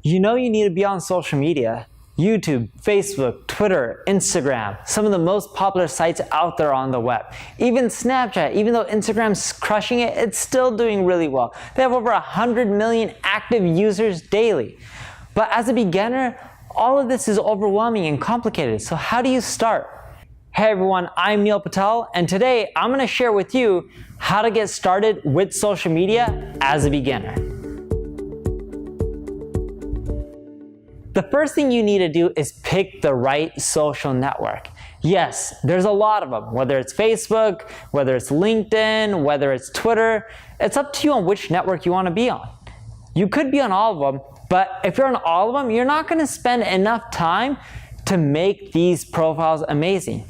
You know you need to be on social media. YouTube, Facebook, Twitter, Instagram, some of the most popular sites out there on the web. Even Snapchat, even though Instagram's crushing it, it's still doing really well. They have over 100 million active users daily. But as a beginner, all of this is overwhelming and complicated. So how do you start? Hey everyone, I'm Neil Patel, and today I'm going to share with you how to get started with social media as a beginner. The first thing you need to do is pick the right social network. Yes, there's a lot of them, whether it's Facebook, whether it's LinkedIn, whether it's Twitter. It's up to you on which network you want to be on. You could be on all of them, but if you're on all of them, you're not going to spend enough time to make these profiles amazing.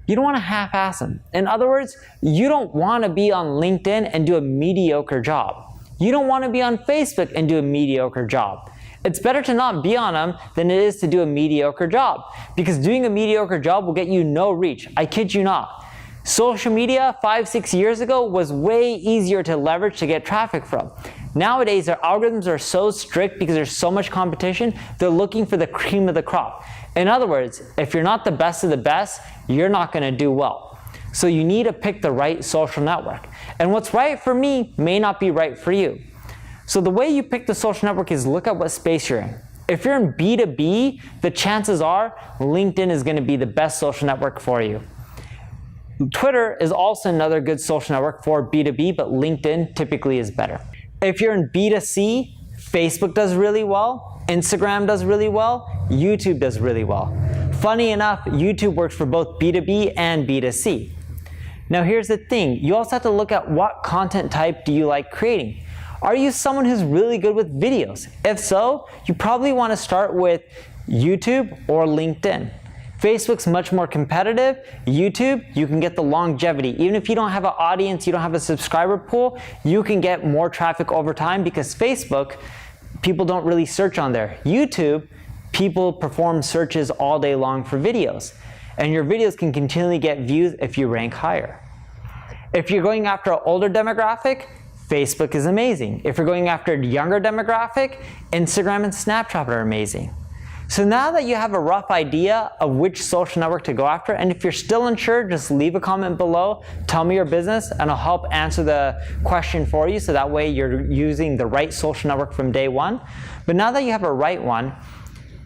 You don't want to half-ass them. In other words, you don't want to be on LinkedIn and do a mediocre job. You don't want to be on Facebook and do a mediocre job. It's better to not be on them than it is to do a mediocre job, because doing a mediocre job will get you no reach. I kid you not. Social media 5-6 years ago was way easier to leverage to get traffic from. Nowadays, their algorithms are so strict because there's so much competition, they're looking for the cream of the crop. In other words, if you're not the best of the best, you're not going to do well. So you need to pick the right social network. And what's right for me may not be right for you. So the way you pick the social network is look at what space you're in. If you're in B2B, the chances are LinkedIn is going to be the best social network for you. Twitter is also another good social network for B2B, but LinkedIn typically is better. If you're in B2C, Facebook does really well, Instagram does really well, YouTube does really well. Funny enough, YouTube works for both B2B and B2C. Now here's the thing, you also have to look at what content type do you like creating. Are you someone who's really good with videos? If so, you probably want to start with YouTube or LinkedIn. Facebook's much more competitive. YouTube, you can get the longevity. Even if you don't have an audience, you don't have a subscriber pool, you can get more traffic over time because Facebook, people don't really search on there. YouTube, people perform searches all day long for videos. And your videos can continually get views if you rank higher. If you're going after an older demographic, Facebook is amazing. If you're going after a younger demographic, Instagram and Snapchat are amazing. So now that you have a rough idea of which social network to go after, and if you're still unsure, just leave a comment below, tell me your business, and I'll help answer the question for you so that way you're using the right social network from day one. But now that you have a right one,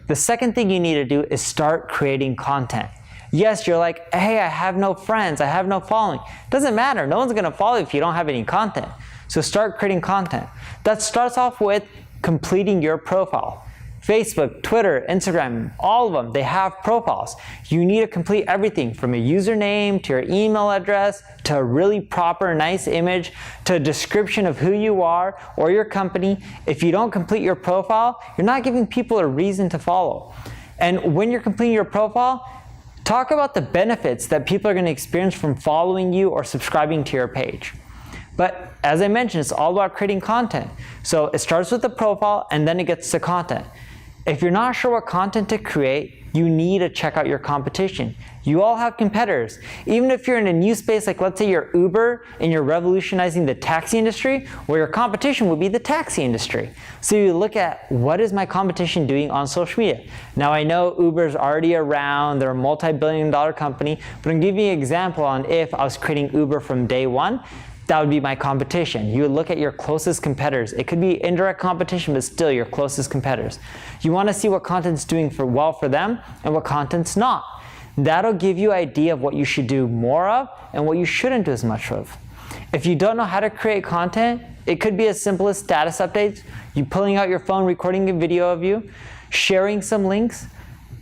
the second thing you need to do is start creating content. Yes, you're like, hey, I have no friends, I have no following. Doesn't matter, no one's gonna follow you if you don't have any content. So start creating content. That starts off with completing your profile. Facebook, Twitter, Instagram, all of them, they have profiles. You need to complete everything from a username to your email address to a really proper, nice image to a description of who you are or your company. If you don't complete your profile, you're not giving people a reason to follow. And when you're completing your profile, talk about the benefits that people are going to experience from following you or subscribing to your page. But as I mentioned, it's all about creating content. So it starts with the profile and then it gets to content. If you're not sure what content to create, you need to check out your competition. You all have competitors. Even if you're in a new space, like let's say you're Uber and you're revolutionizing the taxi industry, well, your competition would be the taxi industry. So you look at what is my competition doing on social media. Now I know Uber's already around, they're a multi-billion-dollar company, but I'm giving you an example on if I was creating Uber from day one, that would be my competition. You would look at your closest competitors. It could be indirect competition, but still your closest competitors. You want to see what content's doing well for them and what content's not. That'll give you an idea of what you should do more of and what you shouldn't do as much of. If you don't know how to create content, it could be as simple as status updates, you pulling out your phone, recording a video of you, sharing some links.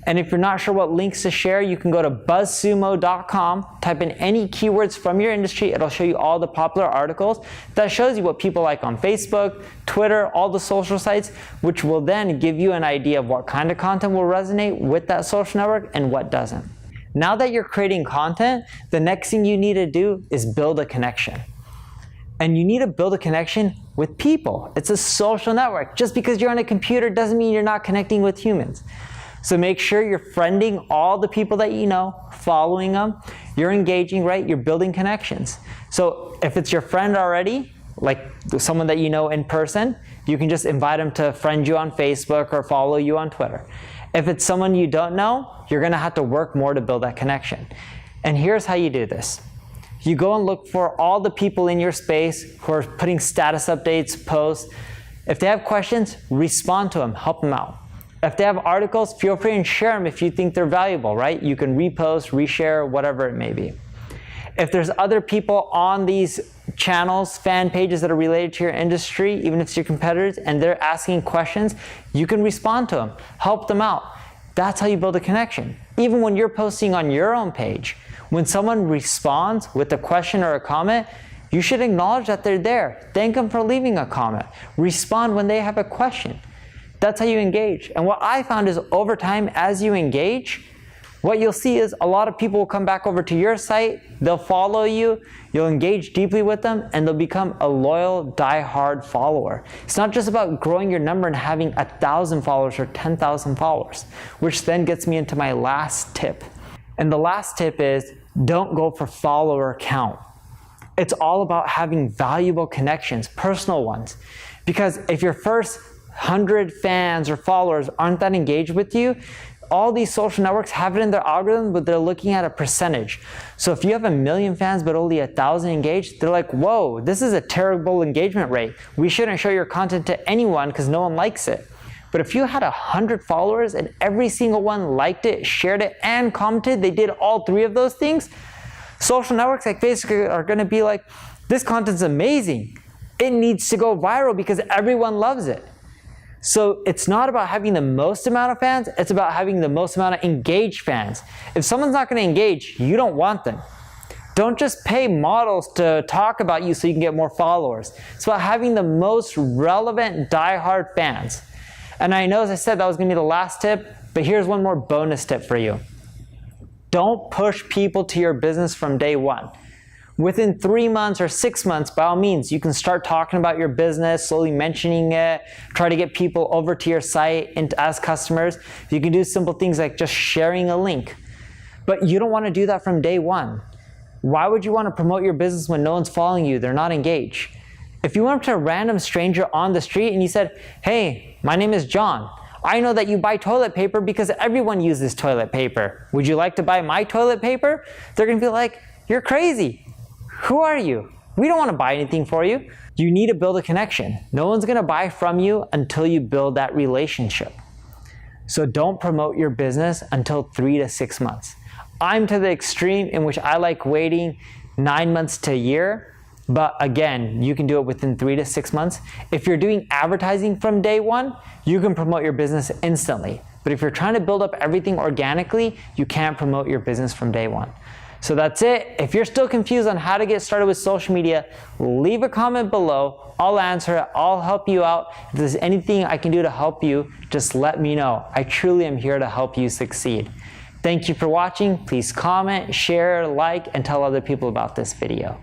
And if you're not sure what links to share, you can go to buzzsumo.com, type in any keywords from your industry, it'll show you all the popular articles. That shows you what people like on Facebook, Twitter, all the social sites, which will then give you an idea of what kind of content will resonate with that social network and what doesn't. Now that you're creating content, the next thing you need to do is build a connection. And you need to build a connection with people. It's a social network. Just because you're on a computer doesn't mean you're not connecting with humans. So make sure you're friending all the people that you know, following them, you're engaging, right? You're building connections. So if it's your friend already, like someone that you know in person, you can just invite them to friend you on Facebook or follow you on Twitter. If it's someone you don't know, you're gonna have to work more to build that connection. And here's how you do this. You go and look for all the people in your space who are putting status updates, posts. If they have questions, respond to them, help them out. If they have articles, feel free and share them if you think they're valuable, right? You can repost, reshare, whatever it may be. If there's other people on these channels, fan pages that are related to your industry, even if it's your competitors, and they're asking questions, you can respond to them, help them out. That's how you build a connection. Even when you're posting on your own page, when someone responds with a question or a comment, you should acknowledge that they're there. Thank them for leaving a comment. Respond when they have a question. That's how you engage. And what I found is over time, as you engage, what you'll see is a lot of people will come back over to your site, they'll follow you, you'll engage deeply with them, and they'll become a loyal, die-hard follower. It's not just about growing your number and having 1,000 followers or 10,000 followers, which then gets me into my last tip. And the last tip is, don't go for follower count. It's all about having valuable connections, personal ones. Because if your first 100 fans or followers aren't that engaged with you, all these social networks have it in their algorithm, but they're looking at a percentage. So if you have 1 million fans but only 1,000 engaged, they're like, whoa, this is a terrible engagement rate. We shouldn't show your content to anyone because no one likes it. But if you had 100 followers and every single one liked it, shared it, and commented, they did all 3 of those things, social networks like Facebook are gonna be like, this content's amazing. It needs to go viral because everyone loves it. So it's not about having the most amount of fans, it's about having the most amount of engaged fans. If someone's not gonna engage, you don't want them. Don't just pay models to talk about you so you can get more followers. It's about having the most relevant, die-hard fans. And I know, as I said, that was gonna be the last tip, but here's one more bonus tip for you. Don't push people to your business from day one. Within 3 months or 6 months, by all means, you can start talking about your business, slowly mentioning it, try to get people over to your site and as customers. You can do simple things like just sharing a link. But you don't want to do that from day one. Why would you want to promote your business when no one's following you? They're not engaged. If you went up to a random stranger on the street and you said, hey, my name is John. I know that you buy toilet paper because everyone uses toilet paper. Would you like to buy my toilet paper? They're going to be like, you're crazy. Who are you? We don't want to buy anything for you. You need to build a connection. No one's going to buy from you until you build that relationship. So don't promote your business until 3 to 6 months. I'm to the extreme in which I like waiting 9 months to a year. But again, you can do it within 3 to 6 months. If you're doing advertising from day one, you can promote your business instantly. But if you're trying to build up everything organically, you can't promote your business from day one. So that's it. If you're still confused on how to get started with social media, leave a comment below. I'll answer it. I'll help you out. If there's anything I can do to help you, just let me know. I truly am here to help you succeed. Thank you for watching. Please comment, share, like, and tell other people about this video.